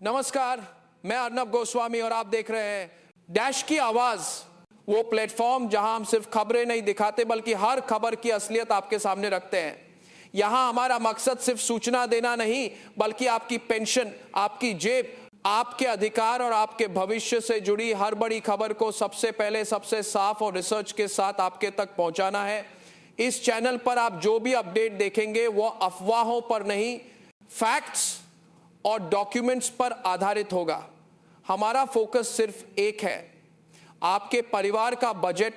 नमस्कार, मैं अर्नब गोस्वामी और आप देख रहे हैं डैश की आवाज, वो प्लेटफॉर्म जहां हम सिर्फ खबरें नहीं दिखाते बल्कि हर खबर की असलियत आपके सामने रखते हैं। यहां हमारा मकसद सिर्फ सूचना देना नहीं बल्कि आपकी पेंशन, आपकी जेब, आपके अधिकार और आपके भविष्य से जुड़ी हर बड़ी खबर को सबसे पहले, सबसे साफ और रिसर्च के साथ आपके तक पहुंचाना है। इस चैनल पर आप जो भी अपडेट देखेंगे वो अफवाहों पर नहीं, फैक्ट्स और डॉक्यूमेंट्स पर आधारित होगा। हमारा फोकस सिर्फ एक है, आपके परिवार का बजट,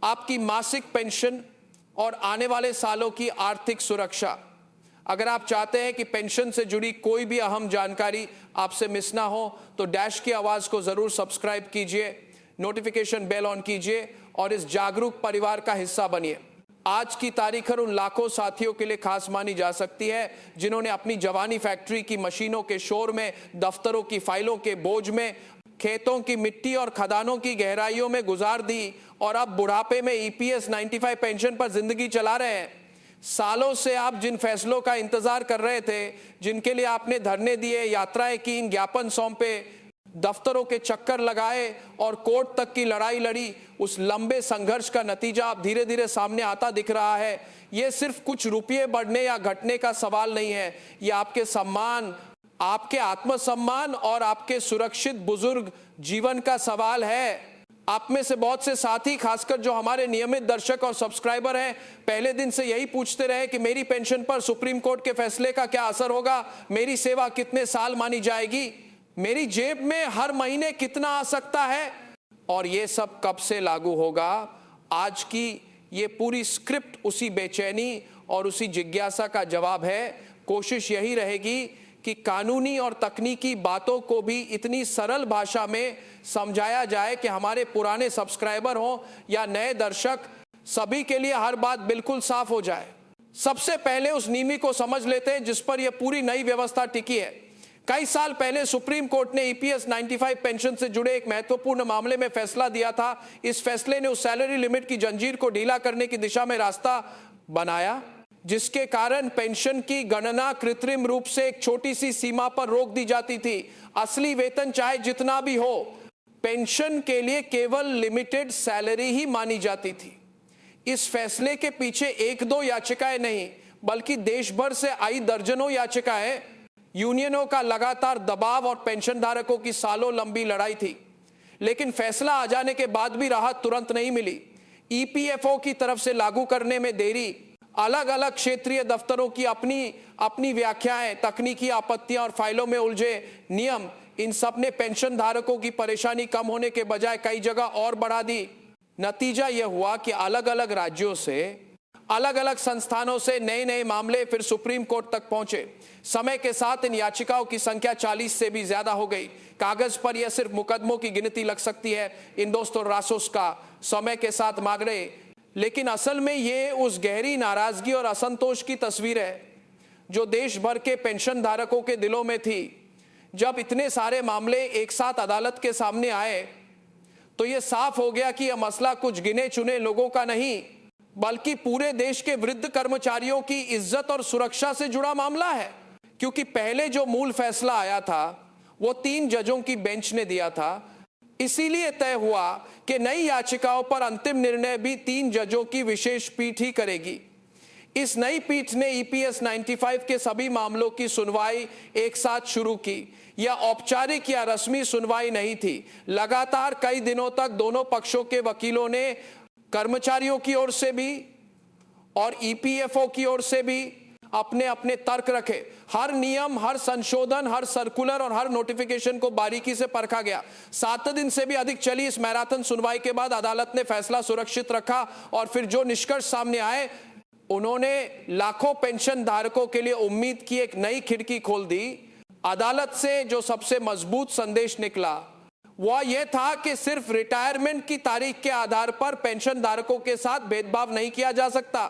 आपकी मासिक पेंशन और आने वाले सालों की आर्थिक सुरक्षा। अगर आप चाहते हैं कि पेंशन से जुड़ी कोई भी अहम जानकारी आपसे मिस ना हो तो डैश की आवाज को जरूर सब्सक्राइब कीजिए, नोटिफिकेशन बेल ऑन कीजिए और इस जागरूक परिवार का हिस्सा बनिए। आज की तारीख उन लाखों साथियों के लिए खास मानी जा सकती है जिन्होंने अपनी जवानी फैक्ट्री की मशीनों के शोर में, दफ्तरों की फाइलों के बोझ में, खेतों की मिट्टी और खदानों की गहराइयों में गुजार दी और अब बुढ़ापे में ईपीएस 95 पेंशन पर जिंदगी चला रहे हैं। सालों से आप जिन फैसलों का इंतजार कर रहे थे, जिनके लिए आपने धरने दिए, यात्राएं की, ज्ञापन सौंपे, दफ्तरों के चक्कर लगाए और कोर्ट तक की लड़ाई लड़ी, उस लंबे संघर्ष का नतीजा अब धीरे धीरे सामने आता दिख रहा है। ये सिर्फ कुछ रुपये बढ़ने या घटने का सवाल नहीं है, ये आपके सम्मान, आपके आत्मसम्मान और आपके सुरक्षित बुजुर्ग जीवन का सवाल है। आप में से बहुत से साथी, खासकर जो हमारे नियमित दर्शक और सब्सक्राइबर हैं, पहले दिन से यही पूछते रहे कि मेरी पेंशन पर सुप्रीम कोर्ट के फैसले का क्या असर होगा, मेरी सेवा कितने साल मानी जाएगी, मेरी जेब में हर महीने कितना आ सकता है और ये सब कब से लागू होगा। आज की ये पूरी स्क्रिप्ट उसी बेचैनी और उसी जिज्ञासा का जवाब है। कोशिश यही रहेगी कि कानूनी और तकनीकी बातों को भी इतनी सरल भाषा में समझाया जाए कि हमारे पुराने सब्सक्राइबर हों या नए दर्शक, सभी के लिए हर बात बिल्कुल साफ हो जाए। सबसे पहले उस नीति को समझ लेते हैं जिस पर यह पूरी नई व्यवस्था टिकी है। कई साल पहले सुप्रीम कोर्ट ने ईपीएस 95 पेंशन से जुड़े एक महत्वपूर्ण मामले में फैसला दिया था। इस फैसले ने उस सैलरी लिमिट की जंजीर को ढीला करने की दिशा में रास्ता बनाया, जिसके कारण पेंशन की गणना कृत्रिम रूप से एक छोटी सी सीमा पर रोक दी जाती थी। असली वेतन चाहे जितना भी हो, पेंशन के लिए केवल लिमिटेड सैलरी ही मानी जाती थी। इस फैसले के पीछे एक दो याचिकाएं नहीं बल्कि देश भर से आई दर्जनों याचिकाएं, यूनियनों का लगातार दबाव और पेंशन धारकों की सालों लंबी लड़ाई थी। लेकिन फैसला आ जाने के बाद भी राहत तुरंत नहीं मिली। ईपीएफओ की तरफ से लागू करने में देरी, अलग अलग क्षेत्रीय दफ्तरों की अपनी व्याख्याएं, तकनीकी आपत्तियां और फाइलों में उलझे नियम, इन सब ने पेंशन धारकों की परेशानी कम होने के बजाय कई जगह और बढ़ा दी। नतीजा यह हुआ कि अलग अलग राज्यों से, अलग अलग संस्थानों से नए नए मामले फिर सुप्रीम कोर्ट तक पहुंचे। समय के साथ इन याचिकाओं की संख्या 40 से भी ज्यादा हो गई। कागज पर यह सिर्फ मुकदमों की गिनती लग सकती है, इन दोस्तों रासोस का समय के साथ मांग रहे, लेकिन असल में ये उस गहरी नाराजगी और असंतोष की तस्वीर है जो देश भर के पेंशन धारकों के दिलों में थी। जब इतने सारे मामले एक साथ अदालत के सामने आए तो यह साफ हो गया कि यह मसला कुछ गिने चुने लोगों का नहीं बल्कि पूरे देश के वृद्ध कर्मचारियों की इज्जत और सुरक्षा से जुड़ा मामला है। क्योंकि पहले जो मूल फैसला आया था वो 3 जजों की बेंच ने दिया था, इसीलिए तय हुआ कि नई याचिकाओं पर अंतिम निर्णय भी 3 जजों की विशेष पीठ ही करेगी। इस नई पीठ ने ईपीएस 95 के सभी मामलों की सुनवाई एक साथ शुरू की। यह औपचारिक या रस्मी सुनवाई नहीं थी। लगातार कई दिनों तक दोनों पक्षों के वकीलों ने कर्मचारियों की ओर से भी और ईपीएफओ की ओर से भी अपने अपने तर्क रखे। हर नियम, हर संशोधन, हर सर्कुलर और हर नोटिफिकेशन को बारीकी से परखा गया। 7 दिन से भी अधिक चली इस मैराथन सुनवाई के बाद अदालत ने फैसला सुरक्षित रखा और फिर जो निष्कर्ष सामने आए उन्होंने लाखों पेंशन धारकों के लिए उम्मीद की एक नई खिड़की खोल दी। अदालत से जो सबसे मजबूत संदेश निकला वह यह था कि सिर्फ रिटायरमेंट की तारीख के आधार पर पेंशन धारकों के साथ भेदभाव नहीं किया जा सकता।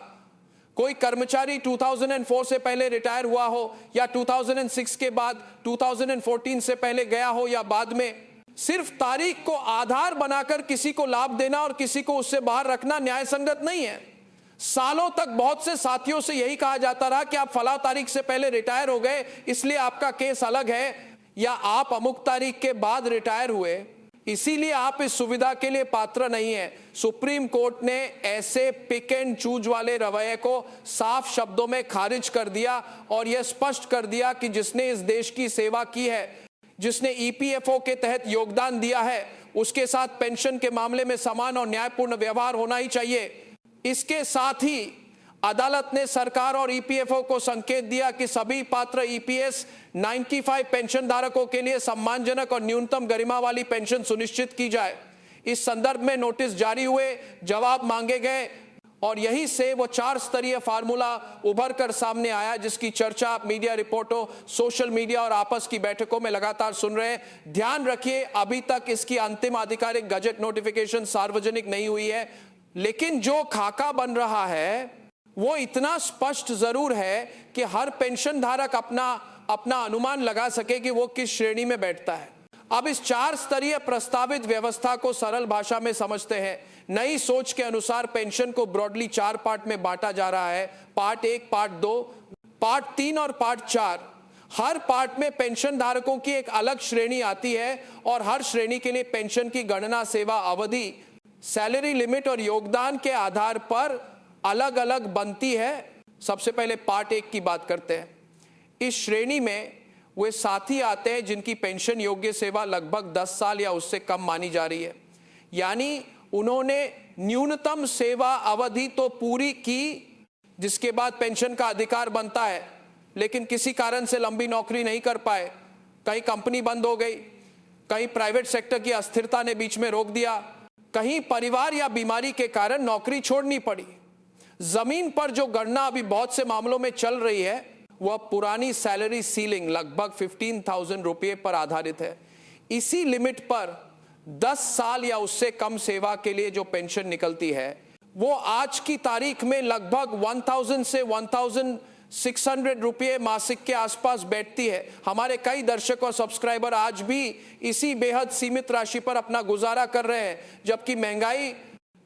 कोई कर्मचारी 2004 से पहले रिटायर हुआ हो या 2006 के बाद 2014 से पहले गया हो या बाद में, सिर्फ तारीख को आधार बनाकर किसी को लाभ देना और किसी को उससे बाहर रखना न्याय संगत नहीं है। सालों तक बहुत से साथियों से यही कहा जाता रहा कि आप फला तारीख से पहले रिटायर हो गए इसलिए आपका केस अलग है। या आप अमुक तारीख के बाद रिटायर हुए इसीलिए आप इस सुविधा के लिए पात्र नहीं है। सुप्रीम कोर्ट ने ऐसे पिक एंड चूज वाले रवैये को साफ शब्दों में खारिज कर दिया और यह स्पष्ट कर दिया कि जिसने इस देश की सेवा की है, जिसने ईपीएफओ के तहत योगदान दिया है, उसके साथ पेंशन के मामले में समान और न्यायपूर्ण व्यवहार होना ही चाहिए। इसके साथ ही अदालत ने सरकार और ईपीएफओ को संकेत दिया कि सभी पात्र ईपीएस 95 पेंशन धारकों के लिए सम्मानजनक और न्यूनतम गरिमा वाली पेंशन सुनिश्चित की जाए। इस संदर्भ में नोटिस जारी हुए, जवाब मांगे गए और यही से वो 4 स्तरीय फार्मूला उभर कर सामने आया, जिसकी चर्चा आप मीडिया रिपोर्टों, सोशल मीडिया और आपस की बैठकों में लगातार सुन रहे हैं। ध्यान रखिए, अभी तक इसकी अंतिम आधिकारिक गजट नोटिफिकेशन सार्वजनिक नहीं हुई है, लेकिन जो खाका बन रहा है वो इतना स्पष्ट जरूर है कि हर पेंशन धारक अपना अनुमान लगा सके कि वो किस श्रेणी में बैठता है। अब इस 4 स्तरीय प्रस्तावित व्यवस्था को सरल भाषा में समझते हैं। नई सोच के अनुसार पेंशन को ब्रॉडली 4 पार्ट में बांटा जा रहा है, पार्ट 1, पार्ट 2, पार्ट 3 और पार्ट 4। हर पार्ट में पेंशन धारकों की एक अलग श्रेणी आती है और हर श्रेणी के लिए पेंशन की गणना, सेवा अवधि, सैलरी लिमिट और योगदान के आधार पर अलग अलग बनती है। सबसे पहले पार्ट 1 की बात करते हैं। इस श्रेणी में वे साथी आते हैं जिनकी पेंशन योग्य सेवा लगभग 10 साल या उससे कम मानी जा रही है, यानी उन्होंने न्यूनतम सेवा अवधि तो पूरी की जिसके बाद पेंशन का अधिकार बनता है, लेकिन किसी कारण से लंबी नौकरी नहीं कर पाए, कहीं कंपनी बंद हो गई, कहीं प्राइवेट सेक्टर की अस्थिरता ने बीच में रोक दिया, कहीं परिवार या बीमारी के कारण नौकरी छोड़नी पड़ी। जमीन पर जो गणना अभी बहुत से मामलों में चल रही है वह पुरानी सैलरी सीलिंग लगभग 15,000 रुपये पर आधारित है। इसी लिमिट पर 10 साल या उससे कम सेवा के लिए जो पेंशन निकलती है वो आज की तारीख में लगभग 1000 से 1600 रुपये मासिक के आसपास बैठती है। हमारे कई दर्शक और सब्सक्राइबर आज भी इसी बेहद सीमित राशि पर अपना गुजारा कर रहे हैं, जबकि महंगाई,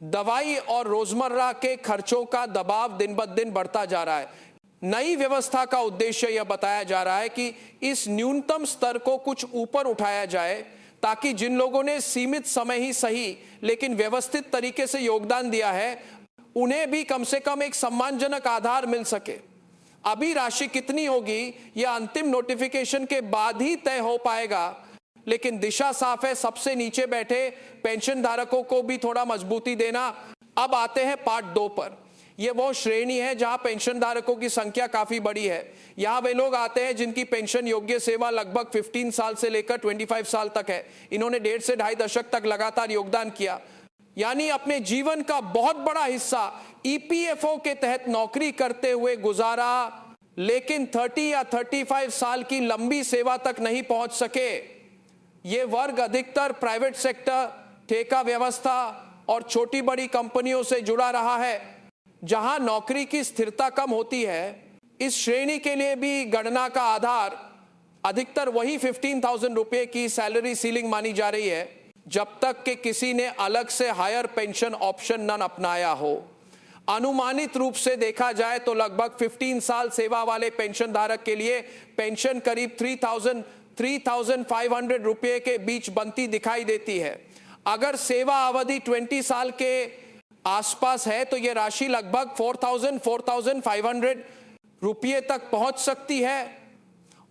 दवाई और रोजमर्रा के खर्चों का दबाव दिन ब दिन बढ़ता जा रहा है। नई व्यवस्था का उद्देश्य यह बताया जा रहा है कि इस न्यूनतम स्तर को कुछ ऊपर उठाया जाए ताकि जिन लोगों ने सीमित समय ही सही लेकिन व्यवस्थित तरीके से योगदान दिया है उन्हें भी कम से कम एक सम्मानजनक आधार मिल सके। अभी राशि कितनी होगी यह अंतिम नोटिफिकेशन के बाद ही तय हो पाएगा, लेकिन दिशा साफ है, सबसे नीचे बैठे पेंशन धारकों को भी थोड़ा मजबूती देना। अब आते हैं पार्ट 2 पर। यह वो श्रेणी है जहां पेंशन धारकों की संख्या काफी बड़ी है। यहां वे लोग आते हैं जिनकी पेंशन योग्य सेवा लगभग 15 साल से लेकर 25 साल तक है। इन्होंने 1.5 से 2.5 दशक तक लगातार योगदान किया, यानी अपने जीवन का बहुत बड़ा हिस्सा ईपीएफओ के तहत नौकरी करते हुए गुजारा, लेकिन 30 या 35 साल की लंबी सेवा तक नहीं पहुंच सके। ये वर्ग अधिकतर प्राइवेट सेक्टर, ठेका व्यवस्था और छोटी बड़ी कंपनियों से जुड़ा रहा है, जहां नौकरी की स्थिरता कम होती है। इस श्रेणी के लिए भी गणना का आधार अधिकतर वही 15,000 रुपये की सैलरी सीलिंग मानी जा रही है, जब तक कि किसी ने अलग से हायर पेंशन ऑप्शन न अपनाया हो। अनुमानित रूप से देखा जाए तो लगभग 15 साल सेवा वाले पेंशन धारक के लिए पेंशन करीब 3,500 रुपये के बीच बनती दिखाई देती है। अगर सेवा अवधि 20 साल के आसपास है तो यह राशि लगभग 4,500 रुपये तक पहुंच सकती है,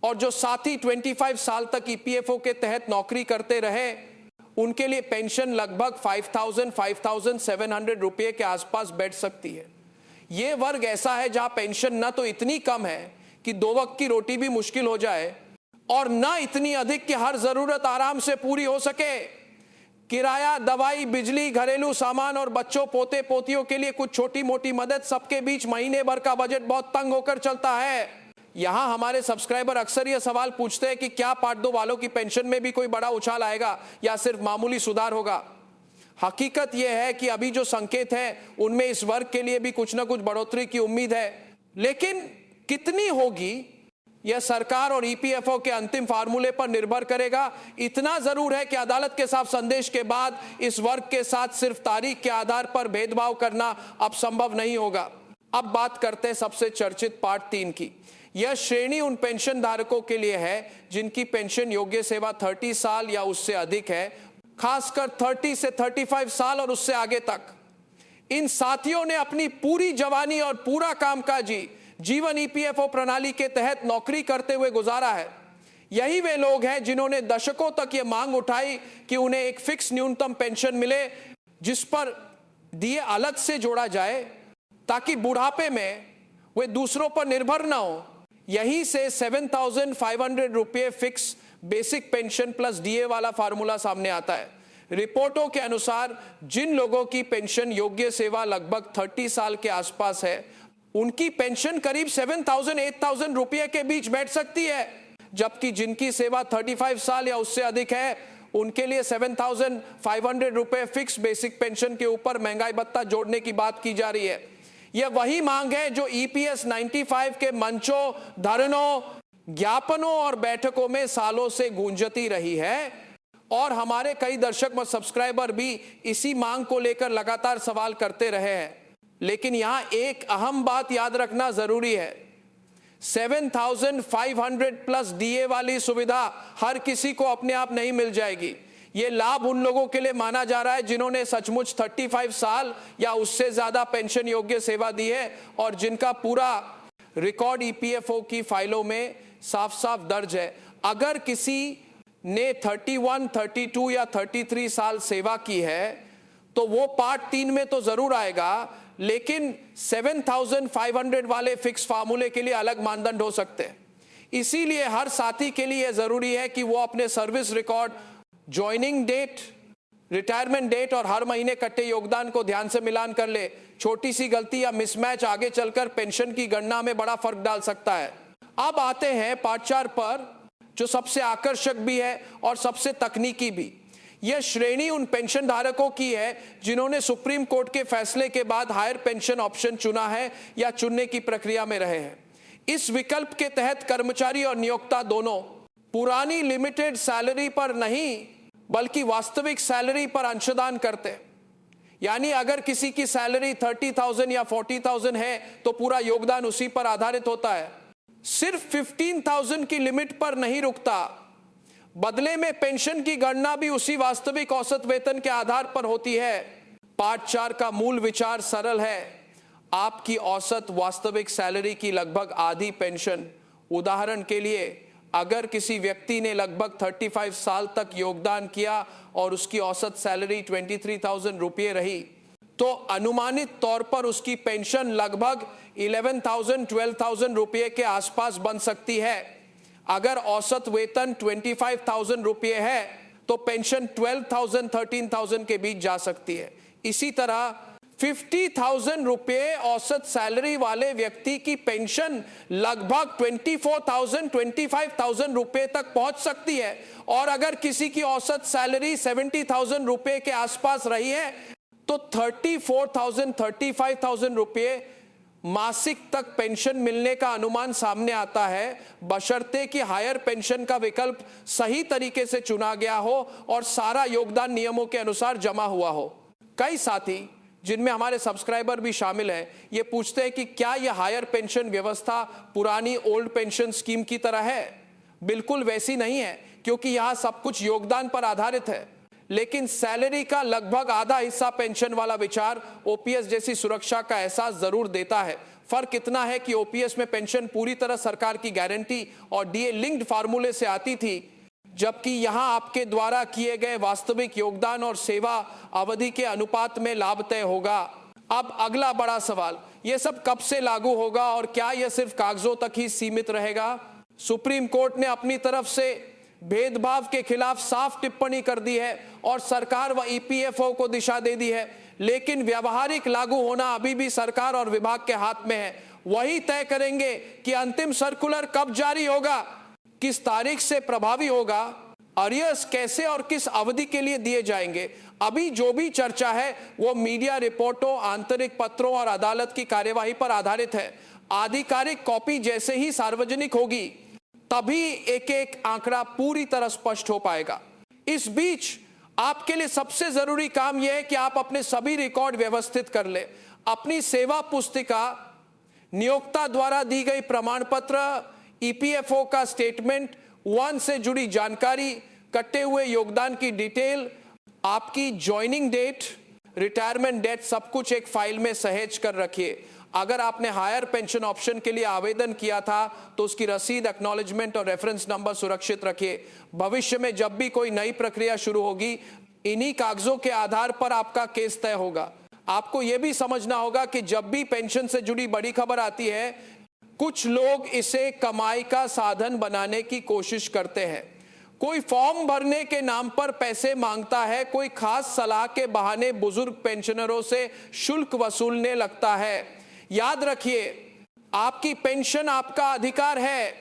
और जो साथी 25 साल तक ईपीएफओ के तहत नौकरी करते रहे उनके लिए पेंशन लगभग 5,700 रुपये के आसपास बैठ सकती है। यह वर्ग ऐसा है जहां पेंशन न तो इतनी कम है कि 2 वक्त की रोटी भी मुश्किल हो जाए और न इतनी अधिक कि हर जरूरत आराम से पूरी हो सके। किराया, दवाई, बिजली, घरेलू सामान और बच्चों पोते पोतियों के लिए कुछ छोटी मोटी मदद, सबके बीच महीने भर का बजट बहुत तंग होकर चलता है। यहां हमारे सब्सक्राइबर अक्सर यह सवाल पूछते हैं कि क्या पार्ट 2 वालों की पेंशन में भी कोई बड़ा उछाल आएगा या सिर्फ मामूली सुधार होगा। हकीकत यह है कि अभी जो संकेत है उनमें इस वर्ग के लिए भी कुछ ना कुछ बढ़ोतरी की उम्मीद है, लेकिन कितनी होगी यह सरकार और ईपीएफओ के अंतिम फार्मूले पर निर्भर करेगा। इतना जरूर है कि अदालत के साफ संदेश के बाद इस वर्ग के साथ सिर्फ तारीख के आधार पर भेदभाव करना अब संभव नहीं होगा। अब बात करते हैं सबसे चर्चित पार्ट 3 की। यह श्रेणी उन पेंशन धारकों के लिए है जिनकी पेंशन योग्य सेवा 30 साल या उससे अधिक है, खासकर 30 से 35 साल और उससे आगे तक। इन साथियों ने अपनी पूरी जवानी और पूरा कामकाजी जीवन ईपीएफओ प्रणाली के तहत नौकरी करते हुए गुजारा है। यही वे लोग हैं जिन्होंने दशकों तक यह मांग उठाई कि उन्हें एक फिक्स न्यूनतम पेंशन मिले जिस पर दिए अलग से जोड़ा जाए ताकि बुढ़ापे में वे दूसरों पर निर्भर न हो। यहीं से 7,500 रुपये fix basic pension plus DA वाला फार्मूला सामने आता है। रिपोर्टों के अनुसार जिन लोगों की पेंशन योग्य सेवा लगभग 30 साल के आसपास है, उनकी पेंशन करीब 7,000-8,000 रुपये के बीच बैठ सकती है, जबकि जिनकी सेवा 35 साल या उससे अधिक है, उनके लिए 7,500 रुपये फिक्स बेसिक पेंशन के ऊपर महंगाई भत्ता जोड़ने की बात की जा रही है। यह वही मांग है जो ईपीएस 95 के मंचों, धरनों, ज्ञापनों और बैठकों में सालों से गूंजती रही है और हमारे कई दर्शक व सब्सक्राइबर भी इसी मांग को लेकर लगातार सवाल करते रहे हैं। लेकिन यहां एक अहम बात याद रखना जरूरी है, 7,500 प्लस डीए वाली सुविधा हर किसी को अपने आप नहीं मिल जाएगी। यह लाभ उन लोगों के लिए माना जा रहा है जिन्होंने सचमुच 35 साल या उससे ज्यादा पेंशन योग्य सेवा दी है और जिनका पूरा रिकॉर्ड ईपीएफओ की फाइलों में साफ साफ दर्ज है। अगर किसी ने 31, 32 या 33 साल सेवा की है तो वो पार्ट 3 में तो जरूर आएगा, लेकिन 7,500 वाले फिक्स फार्मूले के लिए अलग मानदंड हो सकते हैं। इसीलिए हर साथी के लिए जरूरी है कि वो अपने service record, joining date, retirement date और हर महीने कट्टे योगदान को ध्यान से मिलान कर ले। छोटी सी गलती या मिसमैच आगे चलकर पेंशन की गणना में बड़ा फर्क डाल सकता है। अब आते हैं पार्ट 4 पर, जो सबसे आकर्षक भी है और सबसे तकनीकी भी। यह श्रेणी उन पेंशन धारकों की है जिन्होंने सुप्रीम कोर्ट के फैसले के बाद हायर पेंशन ऑप्शन चुना है या चुनने की प्रक्रिया में रहे हैं। इस विकल्प के तहत कर्मचारी और नियोक्ता दोनों पुरानी लिमिटेड सैलरी पर नहीं बल्कि वास्तविक सैलरी पर अंशदान करते हैं। यानी अगर किसी की सैलरी 30,000 या 40,000 है तो पूरा योगदान उसी पर आधारित होता है। सिर्फ 15,000 की लिमिट पर नहीं रुकता, बदले में पेंशन की गणना भी उसी वास्तविक औसत वेतन के आधार पर होती है। पार्ट 4 का मूल विचार सरल है, आपकी औसत वास्तविक सैलरी की लगभग आधी पेंशन। उदाहरण के लिए, अगर किसी व्यक्ति ने लगभग 35 साल तक योगदान किया और उसकी औसत सैलरी 23,000 रुपये रही, तो अनुमानित तौर पर उसकी पेंशन लगभग 11,000-12,000 रुपये के आसपास बन सकती है। अगर औसत वेतन 25,000 रुपये है तो पेंशन 12,000-13,000 के बीच जा सकती है। इसी तरह 50,000 रुपये औसत सैलरी वाले व्यक्ति की पेंशन लगभग 24,000-25,000 रुपये तक पहुंच सकती है। और अगर किसी की औसत सैलरी 70,000 रुपये के आसपास रही है तो 34,000-35,000 रुपये मासिक तक पेंशन मिलने का अनुमान सामने आता है, बशर्ते कि हायर पेंशन का विकल्प सही तरीके से चुना गया हो और सारा योगदान नियमों के अनुसार जमा हुआ हो। कई साथी, जिनमें हमारे सब्सक्राइबर भी शामिल हैं, ये पूछते हैं कि क्या यह हायर पेंशन व्यवस्था पुरानी ओल्ड पेंशन स्कीम की तरह है? बिल्कुल वैसी नहीं है, क्योंकि यहां सब कुछ योगदान पर आधारित है, लेकिन सैलरी का लगभग आधा हिस्सा पेंशन वाला विचार ओपीएस जैसी सुरक्षा का एहसास जरूर देता है। फर्क इतना है कि ओपीएस में पेंशन पूरी तरह सरकार की गारंटी और डीए लिंक्ड फार्मूले से आती थी, जबकि यहां आपके द्वारा किए गए वास्तविक योगदान और सेवा अवधि के अनुपात में लाभ तय होगा। अब अगला बड़ा सवाल, यह सब कब से लागू होगा और क्या यह सिर्फ कागजों तक ही सीमित रहेगा? सुप्रीम कोर्ट ने अपनी तरफ से भेदभाव के खिलाफ साफ टिप्पणी कर दी है और सरकार व ईपीएफओ को दिशा दे दी है, लेकिन व्यावहारिक लागू होना अभी भी सरकार और विभाग के हाथ में है। वही तय करेंगे कि अंतिम सर्कुलर कब जारी होगा, किस तारीख से प्रभावी होगा, अरियर्स कैसे और किस अवधि के लिए दिए जाएंगे। अभी जो भी चर्चा है वो मीडिया रिपोर्टों, आंतरिक पत्रों और अदालत की कार्यवाही पर आधारित है। आधिकारिक कॉपी जैसे ही सार्वजनिक होगी तभी एक एक आंकड़ा पूरी तरह स्पष्ट हो पाएगा। इस बीच आपके लिए सबसे जरूरी काम यह है कि आप अपने सभी रिकॉर्ड व्यवस्थित कर ले। अपनी सेवा पुस्तिका नियोक्ता द्वारा दी गई प्रमाण पत्र, ईपीएफओ का स्टेटमेंट, वन से जुड़ी जानकारी, कटे हुए योगदान की डिटेल, आपकी ज्वाइनिंग डेट, रिटायरमेंट डेट, सब कुछ एक फाइल में सहेज कर रखिए। अगर आपने हायर पेंशन ऑप्शन के लिए आवेदन किया था तो उसकी रसीद, एक्नॉलेजमेंट और रेफरेंस नंबर सुरक्षित रखिए। भविष्य में जब भी कोई नई प्रक्रिया शुरू होगी, इन्हीं कागजों के आधार पर आपका केस तय होगा। आपको यह भी समझना होगा कि जब भी पेंशन से जुड़ी बड़ी खबर आती है, कुछ लोग इसे कमाई का साधन बनाने की कोशिश करते हैं। कोई फॉर्म भरने के नाम पर पैसे मांगता है, कोई खास सलाह के बहाने बुजुर्ग पेंशनरों से शुल्क वसूलने लगता है। याद रखिए, आपकी पेंशन आपका अधिकार है।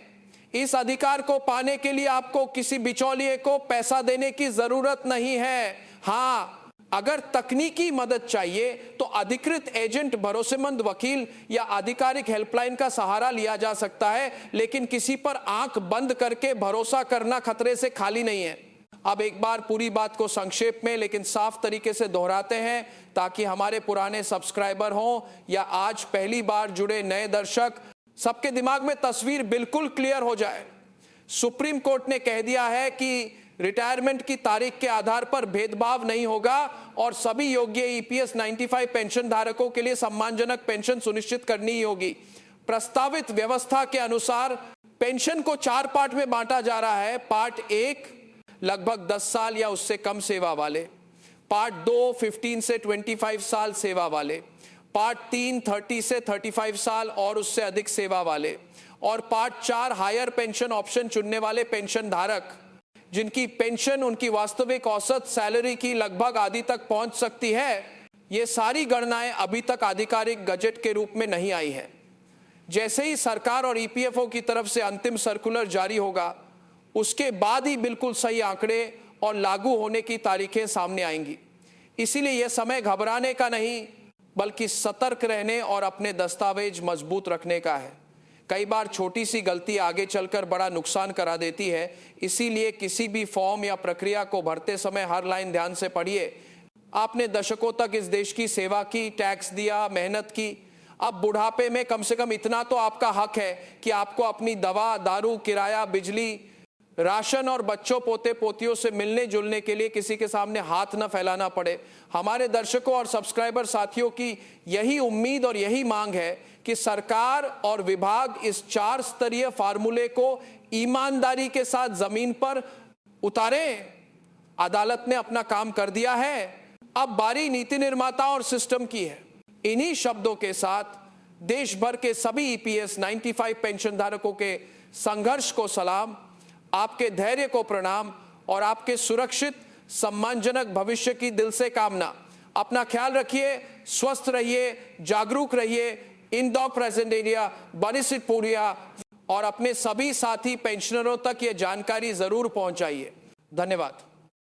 इस अधिकार को पाने के लिए आपको किसी बिचौलिए को पैसा देने की जरूरत नहीं है। हाँ, अगर तकनीकी मदद चाहिए तो अधिकृत एजेंट, भरोसेमंद वकील या आधिकारिक हेल्पलाइन का सहारा लिया जा सकता है, लेकिन किसी पर आंख बंद करके भरोसा करना खतरे से खाली नहीं है। अब एक बार पूरी बात को संक्षेप में लेकिन साफ तरीके से दोहराते हैं, ताकि हमारे पुराने सब्सक्राइबर हों या आज पहली बार जुड़े नए दर्शक, सबके दिमाग में तस्वीर बिल्कुल क्लियर हो जाए। सुप्रीम कोर्ट ने कह दिया है कि रिटायरमेंट की तारीख के आधार पर भेदभाव नहीं होगा और सभी योग्य ईपीएस 95 पेंशन धारकों के लिए सम्मानजनक पेंशन सुनिश्चित करनी ही होगी। प्रस्तावित व्यवस्था के अनुसार पेंशन को 4 पार्ट में बांटा जा रहा है। पार्ट 1 लगभग 10 साल या उससे कम सेवा वाले, पार्ट 2 15 से 25 साल सेवा वाले, पार्ट 3 30 से 35 साल और उससे अधिक सेवा वाले, और पार्ट 4 हायर पेंशन ऑप्शन चुनने वाले पेंशन धारक, जिनकी पेंशन उनकी वास्तविक औसत सैलरी की लगभग आधी तक पहुंच सकती है। ये सारी गणनाएं अभी तक आधिकारिक गजट के रूप में नहीं आई है। जैसे ही सरकार और ईपीएफओ की तरफ से अंतिम सर्कुलर जारी होगा, उसके बाद ही बिल्कुल सही आंकड़े और लागू होने की तारीखें सामने आएंगी। इसीलिए यह समय घबराने का नहीं, बल्कि सतर्क रहने और अपने दस्तावेज मजबूत रखने का है। कई बार छोटी सी गलती आगे चलकर बड़ा नुकसान करा देती है। इसीलिए किसी भी फॉर्म या प्रक्रिया को भरते समय हर लाइन ध्यान से पढ़िए। आपने दशकों तक इस देश की सेवा की, टैक्स दिया, मेहनत की। अब बुढ़ापे में कम से कम इतना तो आपका हक है कि आपको अपनी दवा, दारू, किराया, बिजली, राशन और बच्चों पोते पोतियों से मिलने जुलने के लिए किसी के सामने हाथ न फैलाना पड़े। हमारे दर्शकों और सब्सक्राइबर साथियों की यही उम्मीद और यही मांग है कि सरकार और विभाग इस 4 स्तरीय फार्मूले को ईमानदारी के साथ जमीन पर उतारें। अदालत ने अपना काम कर दिया है, अब बारी नीति निर्माता और सिस्टम की है। इन्हीं शब्दों के साथ देश भर के सभी ईपीएस 95 पेंशन धारकों के संघर्ष को सलाम, आपके धैर्य को प्रणाम और आपके सुरक्षित सम्मानजनक भविष्य की दिल से कामना। अपना ख्याल रखिए, स्वस्थ रहिए, जागरूक रहिए। इंदौर प्रेजेंट एरिया, बनिसिट पूरिया और अपने सभी साथी पेंशनरों तक ये जानकारी जरूर पहुंचाइए। धन्यवाद।